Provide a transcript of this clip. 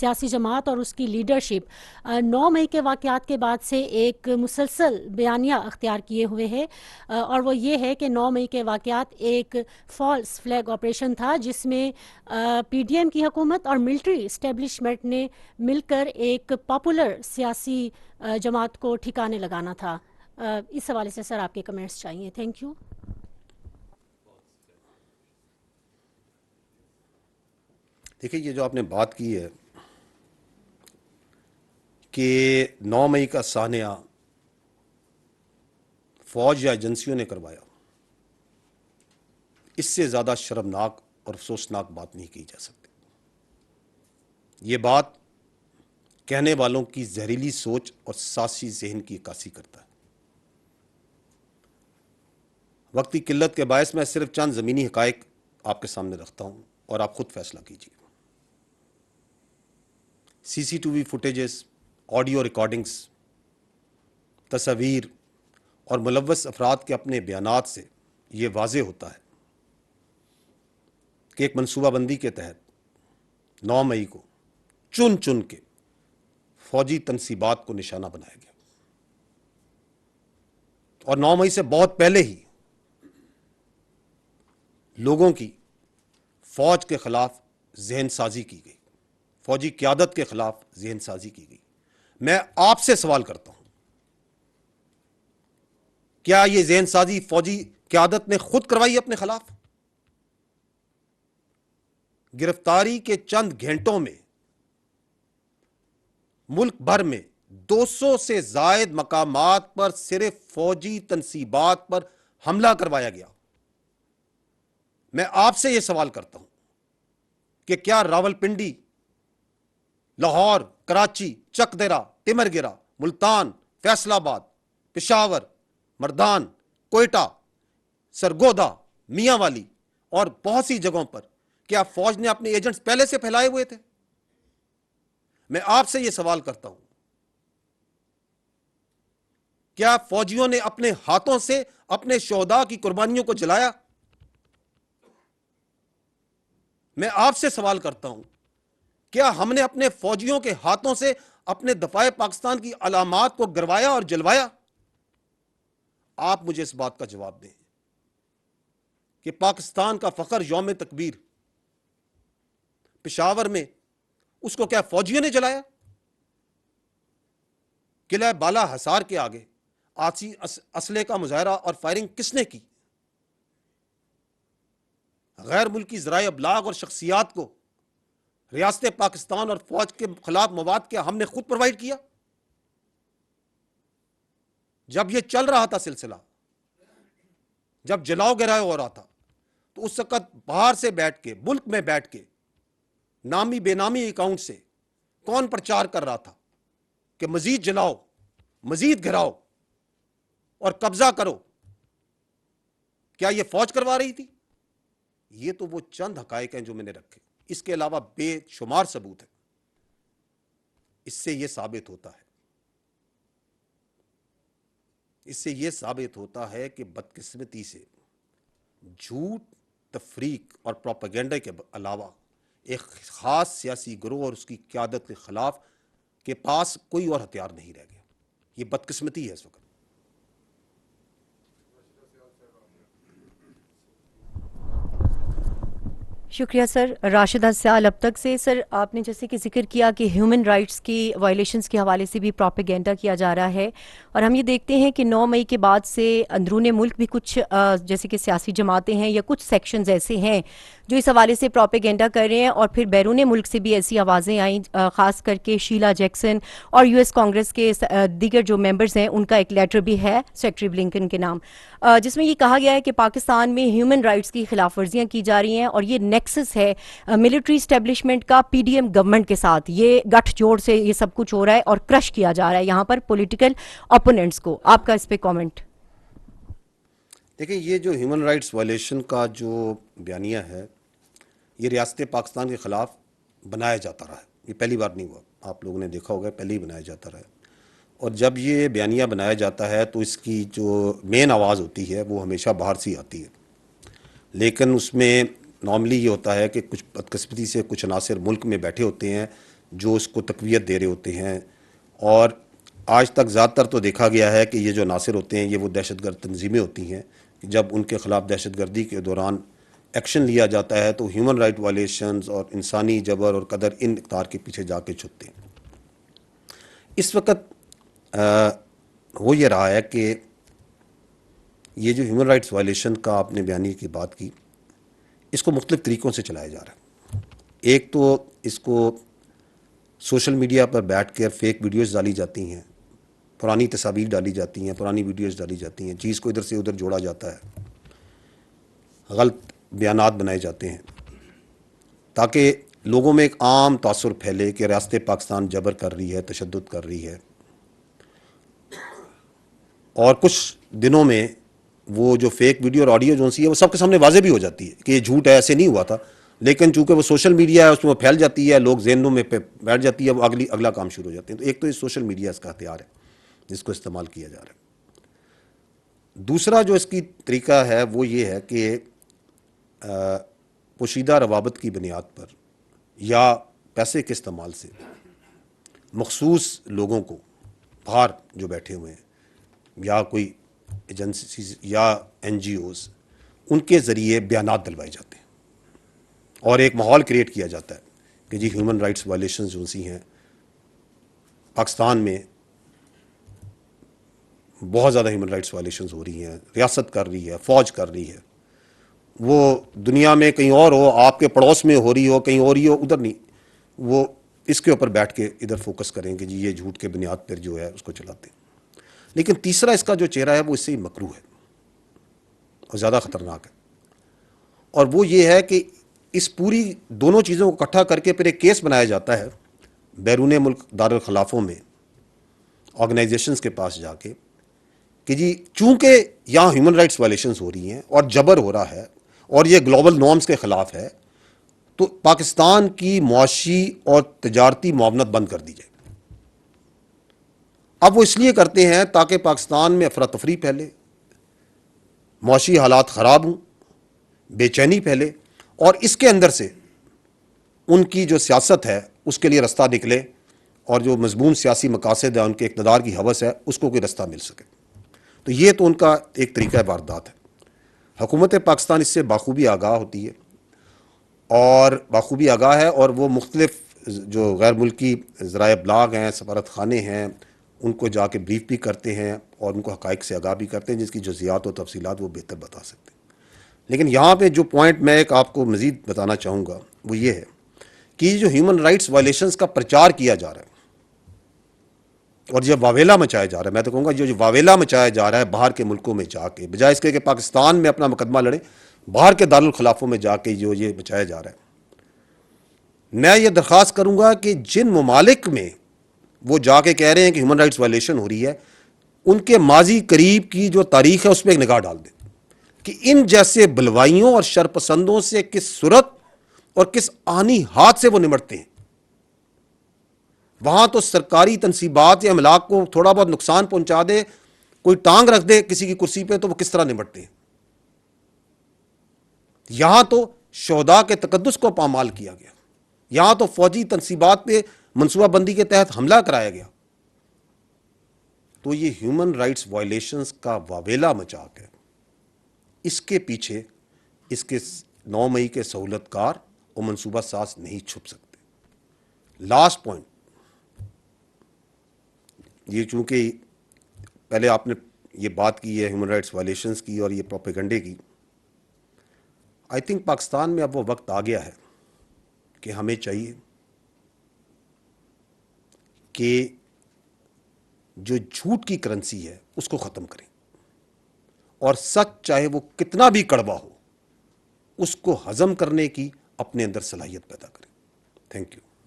سیاسی جماعت اور اس کی لیڈرشپ 9 مئی کے واقعات کے بعد سے ایک مسلسل بیانیہ اختیار کیے ہوئے ہے، اور وہ یہ ہے کہ 9 مئی کے واقعات ایک فالس فلیگ آپریشن تھا جس میں پی ڈی ایم کی حکومت اور ملٹری اسٹیبلشمنٹ نے مل کر ایک پاپولر سیاسی جماعت کو ٹھکانے لگانا تھا۔ اس حوالے سے سر آپ کے کمنٹس چاہیے۔ Thank you. دیکھیے، یہ جو آپ نے بات کی ہے کہ 9 مئی کا سانحہ فوج یا ایجنسیوں نے کروایا، اس سے زیادہ شرمناک اور افسوسناک بات نہیں کی جا سکتی۔ یہ بات کہنے والوں کی زہریلی سوچ اور سیاسی ذہن کی عکاسی کرتا ہے۔ وقت کی قلت کے باعث میں صرف چند زمینی حقائق آپ کے سامنے رکھتا ہوں اور آپ خود فیصلہ کیجیے۔ C C T V footages, audio recordings, تصاویر اور ملوث افراد کے اپنے بیانات سے یہ واضح ہوتا ہے کہ ایک منصوبہ بندی کے تحت 9 مئی کو چن چن کے فوجی تنصیبات کو نشانہ بنایا گیا، اور 9 مئی سے بہت پہلے ہی لوگوں کی فوج کے خلاف ذہن سازی کی گئی، فوجی قیادت کے خلاف ذہن سازی کی گئی۔ میں آپ سے سوال کرتا ہوں، کیا یہ ذہن سازی فوجی قیادت نے خود کروائی اپنے خلاف؟ گرفتاری کے چند گھنٹوں میں ملک بھر میں 200 سے زائد مقامات پر صرف فوجی تنصیبات پر حملہ کروایا گیا۔ میں آپ سے یہ سوال کرتا ہوں کہ کیا راولپنڈی، لاہور، کراچی، چک دیرہ، ٹمر گرہ، ملتان، فیصل آباد، پشاور، مردان، کوئٹہ، سرگودا، میاں والی اور بہت سی جگہوں پر کیا فوج نے اپنے ایجنٹس پہلے سے پھیلائے ہوئے تھے؟ میں آپ سے یہ سوال کرتا ہوں، کیا فوجیوں نے اپنے ہاتھوں سے اپنے شہداء کی قربانیوں کو جلایا؟ میں آپ سے سوال کرتا ہوں، کیا ہم نے اپنے فوجیوں کے ہاتھوں سے اپنے دفاع پاکستان کی علامات کو گروایا اور جلوایا؟ آپ مجھے اس بات کا جواب دیں کہ پاکستان کا فخر یوم تکبیر پشاور میں، اس کو کیا فوجیوں نے جلایا؟ قلعہ بالا حصار کے آگے آتی اسلحے کا مظاہرہ اور فائرنگ کس نے کی؟ غیر ملکی ذرائع ابلاغ اور شخصیات کو ریاست پاکستان اور فوج کے خلاف مواد کیا ہم نے خود پرووائڈ کیا؟ جب یہ چل رہا تھا سلسلہ، جب جلاؤ گراؤ ہو رہا تھا، تو اس وقت باہر سے بیٹھ کے، ملک میں بیٹھ کے نامی بے نامی اکاؤنٹ سے کون پرچار کر رہا تھا کہ مزید جلاؤ، مزید گھراؤ اور قبضہ کرو؟ کیا یہ فوج کروا رہی تھی؟ یہ تو وہ چند حقائق ہیں جو میں نے رکھے، اس کے علاوہ بے شمار ثبوت ہیں۔ اس سے یہ ثابت ہوتا ہے کہ بدقسمتی سے جھوٹ، تفریق اور پروپیگنڈا کے علاوہ ایک خاص سیاسی گروہ اور اس کی قیادت کے خلاف کے پاس کوئی اور ہتھیار نہیں رہ گیا۔ یہ بدقسمتی ہے اس وقت۔ شکریہ سر۔ راشدہ سیال اب تک سے۔ سر، آپ نے جیسے کہ ذکر کیا کہ ہیومن رائٹس کی وائلیشنز کے حوالے سے بھی پروپیگنڈا کیا جا رہا ہے، اور ہم یہ دیکھتے ہیں کہ 9 مئی کے بعد سے اندرون ملک بھی کچھ جیسے کہ سیاسی جماعتیں ہیں یا کچھ سیکشنز ایسے ہیں جو اس حوالے سے پروپیگنڈا کر رہے ہیں، اور پھر بیرون ملک سے بھی ایسی آوازیں آئیں، خاص کر کے شیلا جیکسن اور یو ایس کانگریس کے دیگر جو ممبرز ہیں ان کا ایک لیٹر بھی ہے سیکٹری بلنکن کے نام، جس میں یہ کہا گیا ہے کہ پاکستان میں ہیومن رائٹس کی خلاف ورزیاں کی جا رہی ہیں، اور یہ نیکسس ہے ملٹری اسٹیبلشمنٹ کا پی ڈی ایم گورنمنٹ کے ساتھ۔ یہ گٹھ جوڑ سے یہ سب کچھ ہو رہا ہے اور کرش کیا جا رہا ہے یہاں پر پولیٹیکل اپوننٹس کو۔ آپ کا اس پہ کامنٹ؟ دیکھیں، یہ جو ہیومن رائٹس وائلیشن کا جو بیانیہ ہے، یہ ریاست پاکستان کے خلاف بنایا جاتا رہا ہے۔ یہ پہلی بار نہیں ہوا، آپ لوگوں نے دیکھا ہوگا، پہلے ہی بنایا جاتا رہا ہے۔ اور جب یہ بیانیہ بنایا جاتا ہے تو اس کی جو مین آواز ہوتی ہے وہ ہمیشہ باہر سے آتی ہے، لیکن اس میں نارملی یہ ہوتا ہے کہ کچھ بدقسمتی سے کچھ عناصر ملک میں بیٹھے ہوتے ہیں جو اس کو تقویت دے رہے ہوتے ہیں. اور آج تک زیادہ تر تو دیکھا گیا ہے کہ یہ جو عناصر ہوتے ہیں یہ وہ دہشت گرد تنظیمیں ہوتی ہیں کہ جب ان کے خلاف دہشت گردی کے دوران ایکشن لیا جاتا ہے تو ہیومن رائٹ وائلیشنز اور انسانی جبر اور قدر ان اقدار کے پیچھے جا کے چھپتے ہیں. اس وقت ہو یہ رہا ہے کہ یہ جو ہیومن رائٹس وائلیشن کا آپ نے بیانیے کی بات کی، اس کو مختلف طریقوں سے چلایا جا رہا ہے. ایک تو اس کو سوشل میڈیا پر بیٹھ کر فیک ویڈیوز ڈالی جاتی ہیں، پرانی تصاویر ڈالی جاتی ہیں، پرانی ویڈیوز ڈالی جاتی ہیں، چیز کو ادھر سے ادھر جوڑا جاتا ہے، غلط بیانات بنائے جاتے ہیں تاکہ لوگوں میں ایک عام تاثر پھیلے کہ ریاست پاکستان جبر کر رہی ہے، تشدد کر رہی ہے. اور کچھ دنوں میں وہ جو فیک ویڈیو اور آڈیو جو سی ہے وہ سب کے سامنے واضح بھی ہو جاتی ہے کہ یہ جھوٹ ہے، ایسے نہیں ہوا تھا. لیکن چونکہ وہ سوشل میڈیا ہے اس میں وہ پھیل جاتی ہے، لوگ ذہنوں میں بیٹھ جاتی ہے، وہ اگلا کام شروع ہو جاتے ہیں. تو ایک تو یہ سوشل میڈیا اس کا ہتھیار ہے جس کو استعمال کیا جا رہا ہے. دوسرا جو اس کی طریقہ ہے وہ یہ ہے کہ پوشیدہ روابط کی بنیاد پر یا پیسے کے استعمال سے مخصوص لوگوں کو باہر جو بیٹھے ہوئے ہیں یا کوئی ایجنسیز یا این جی اوز، ان کے ذریعے بیانات دلوائے جاتے ہیں اور ایک ماحول کریٹ کیا جاتا ہے کہ جی ہیومن رائٹس وائلیشنز جو سی ہیں پاکستان میں بہت زیادہ ہیومن رائٹس وائلیشنز ہو رہی ہیں، ریاست کر رہی ہے، فوج کر رہی ہے. وہ دنیا میں کہیں اور ہو، آپ کے پڑوس میں ہو رہی ہو، کہیں اور ہی ہو، ادھر نہیں، وہ اس کے اوپر بیٹھ کے ادھر فوکس کریں گے جی یہ جھوٹ کے بنیاد پر جو ہے اس کو چلاتے ہیں. لیکن تیسرا اس کا جو چہرہ ہے وہ اس سے ہی مکروہ ہے اور زیادہ خطرناک ہے، اور وہ یہ ہے کہ اس پوری دونوں چیزوں کو اکٹھا کر کے پھر ایک کیس بنایا جاتا ہے بیرون ملک دارالخلافوں میں آرگنائزیشنز کے پاس جا کے کہ جی چونکہ یہاں ہیومن رائٹس وائلیشنز ہو رہی ہیں اور جبر ہو رہا ہے اور یہ گلوبل نارمز کے خلاف ہے، تو پاکستان کی معاشی اور تجارتی معاونت بند کر دی جائے. اب وہ اس لیے کرتے ہیں تاکہ پاکستان میں افراتفری پھیلے، معاشی حالات خراب ہوں، بے چینی پھیلے، اور اس کے اندر سے ان کی جو سیاست ہے اس کے لیے رستہ نکلے اور جو مضمون سیاسی مقاصد ہے، ان کے اقتدار کی ہوس ہے، اس کو کوئی رستہ مل سکے. تو یہ تو ان کا ایک طریقہ واردات ہے. حکومت پاکستان اس سے بخوبی آگاہ ہوتی ہے اور بخوبی آگاہ ہے، اور وہ مختلف جو غیر ملکی ذرائع ابلاغ ہیں، سفارت خانے ہیں، ان کو جا کے بریف بھی کرتے ہیں اور ان کو حقائق سے آگاہ بھی کرتے ہیں جس کی جزیات و تفصیلات وہ بہتر بتا سکتے ہیں. لیکن یہاں پہ جو پوائنٹ میں ایک آپ کو مزید بتانا چاہوں گا وہ یہ ہے کہ یہ جو ہیومن رائٹس وائلیشنز کا پرچار کیا جا رہا ہے اور یہ واویلا مچایا جا رہا ہے، میں تو کہوں گا جو واویلا مچایا جا رہا ہے باہر کے ملکوں میں جا کے، بجائے اس کے کہ پاکستان میں اپنا مقدمہ لڑے، باہر کے دارالخلافوں میں جا کے جو یہ مچایا جا رہا ہے. میں یہ درخواست کروں گا کہ جن ممالک میں وہ جا کے کہہ رہے ہیں کہ ہیومن رائٹس وائلیشن ہو رہی ہے، ان کے ماضی قریب کی جو تاریخ ہے اس پہ ایک نگاہ ڈال دیں کہ ان جیسے بلوائیوں اور شرپسندوں سے کس صورت اور کس آنی ہاتھ سے وہ نمٹتے ہیں. وہاں تو سرکاری تنصیبات یا املاک کو تھوڑا بہت نقصان پہنچا دے، کوئی ٹانگ رکھ دے کسی کی کرسی پہ، تو وہ کس طرح نمٹتے ہیں. یہاں تو شہداء کے تقدس کو پامال کیا گیا، یہاں تو فوجی تنصیبات پہ منصوبہ بندی کے تحت حملہ کرایا گیا. تو یہ ہیومن رائٹس وائلیشنز کا واویلا مچا کے اس کے پیچھے اس کے 9 مئی کے سہولت کار اور منصوبہ ساز نہیں چھپ سکتے. لاسٹ پوائنٹ یہ، چونکہ پہلے آپ نے یہ بات کی ہے ہیومن رائٹس وائلیشنز کی اور یہ پروپیگنڈے کی، آئی تھنک پاکستان میں اب وہ وقت آ گیا ہے کہ ہمیں چاہیے کہ جو جھوٹ کی کرنسی ہے اس کو ختم کریں اور سچ چاہے وہ کتنا بھی کڑوا ہو اس کو ہضم کرنے کی اپنے اندر صلاحیت پیدا کریں. Thank you.